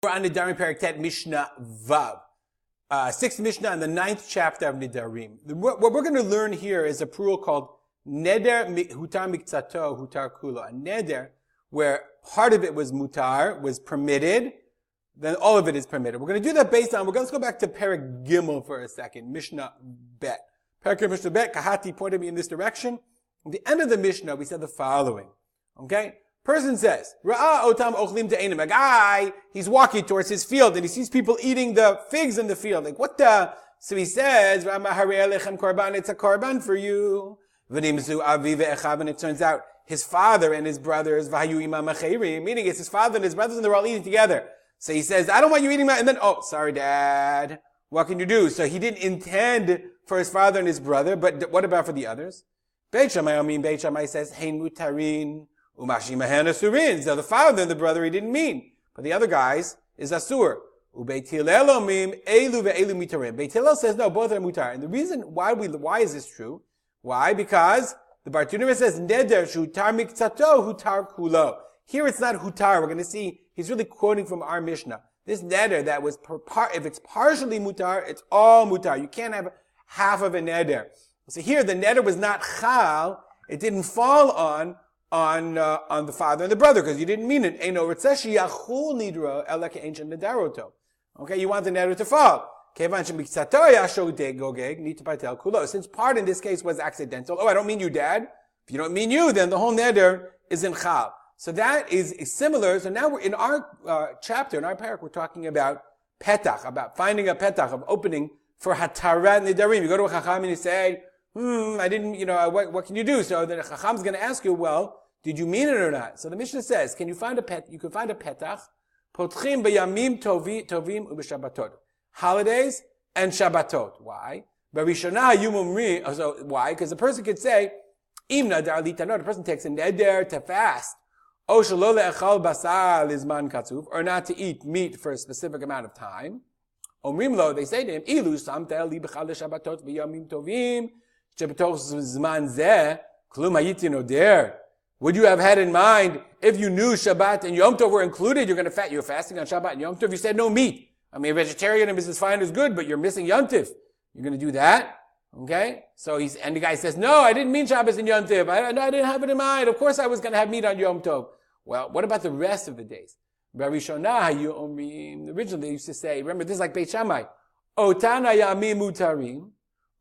We're on Nedarim Perek Tet Mishnah Vav. Sixth Mishnah in the 9th chapter of Nedarim. What we're going to learn here is a rule called Neder Hutar Mikzato Hutar Kulo. A Neder where part of it was mutar, was permitted, then all of it is permitted. We're going to do that based on, let's go back to Perek Gimel for a second. Mishnah Bet. Perek Gimel Mishnah Bet, Kahati pointed me in this direction. At the end of the Mishnah, we said the following. Okay? Person says, Ra'a otam ochlim te'enim. A guy, he's walking towards his field and he sees people eating the figs in the field. Like, what the? So he says, Rama harei alechem korban, it's a korban for you. V'nimzu avi ve'echav, and it turns out his father and his brothers, v'hayu imam acherim, meaning it's his father and his brothers and they're all eating together. So he says, I don't want you eating and then, oh, sorry dad. What can you do? So he didn't intend for his father and his brother, but what about for the others? Beit Shammai says, hein mutarin. Umashimahana surin. So the father and the brother he didn't mean. But the other guys is asur. Beit Hillel omim elu ve'elu mitarim. Beit Hillel says no, both are mutar. And the reason why is this true? Why? Because the Bartunimah says neder shutar mikzato hutar kulo. Here it's not hutar. We're going to see he's really quoting from our Mishnah. This neder that was if it's partially mutar, it's all mutar. You can't have half of a neder. So here the neder was not chal. It didn't fall on the father and the brother, because you didn't mean it. Okay, you want the neder to fall. Since part in this case was accidental, I don't mean you, dad. If you don't mean you, then the whole neder is in chal. So that is similar. So now we're in our chapter, in our parak, we're talking about petach, about finding a petach, of opening for hatarat nedarim. You go to a chacham and you say, I didn't, what can you do? So the chacham's going to ask you, well, did you mean it or not? So the Mishnah says, you can find a petach, potchim b'yamim tovim u'b'shabbatot. Holidays and Shabbatot. Why? So why? Because the person could say, im nadar litano, the person takes a neder to fast, o shelo le'echal basar lizman katzuf, or not to eat meat for a specific amount of time. Omrim lo, they say to him, ilu samtel li b'chal Shabbatot v'yamim tovim, Shabbatot zman zeh, klum hayiti noder. Would you have had in mind, if you knew Shabbat and Yom Tov were included, you're fasting on Shabbat and Yom Tov, you said no meat. I mean, vegetarianism is fine, is good, but you're missing Yom Tov. You're going to do that? Okay? And the guy says, no, I didn't mean Shabbos and Yom Tov. I didn't have it in mind. Of course I was going to have meat on Yom Tov. Well, what about the rest of the days? Originally they used to say, remember, this is like Beit Shammai, Otana yamim mutarim,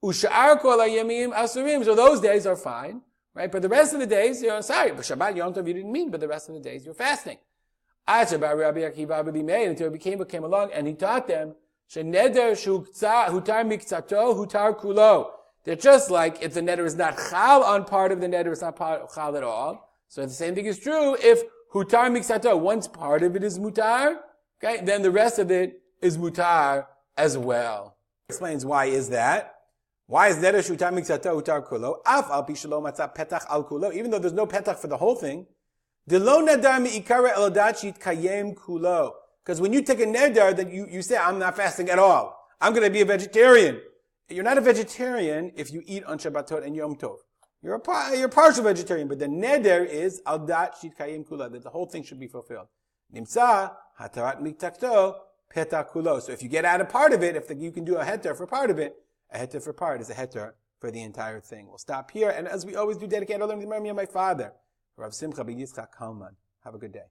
usha'ar kol hayamim asurim. So those days are fine. Right? But the rest of the days, sorry, but Shabbat, Yom Tov, you didn't mean, but the rest of the days, you're fasting. Until it came along, and he taught them, they're just like, if the neder is not chal on part of the neder, it's not chal at all. So the same thing is true if hutar miksato, once part of it is mutar, okay, then the rest of it is mutar as well. Explains why is that. Why is neder shutar mikzato utar kulo? Af al pi shelo matzah petach al kulo. Even though there's no petach for the whole thing. Delo nadar mi'ikara elodat shitkayem kulo. Because when you take a neder, then you say, I'm not fasting at all. I'm going to be a vegetarian. You're not a vegetarian if you eat on Shabbatot and Yom Tov. You're a partial vegetarian, but the neder is aldat shitkayem kulo, that the whole thing should be fulfilled. Nimsa hatarat miktakto petach kulo. So if you get out a part of it, you can do a heter for part of it, a heter for part is a heter for the entire thing. We'll stop here, and as we always do, dedicate all of them to my father, Rav Simcha ben Yitzchak Kalman. Have a good day.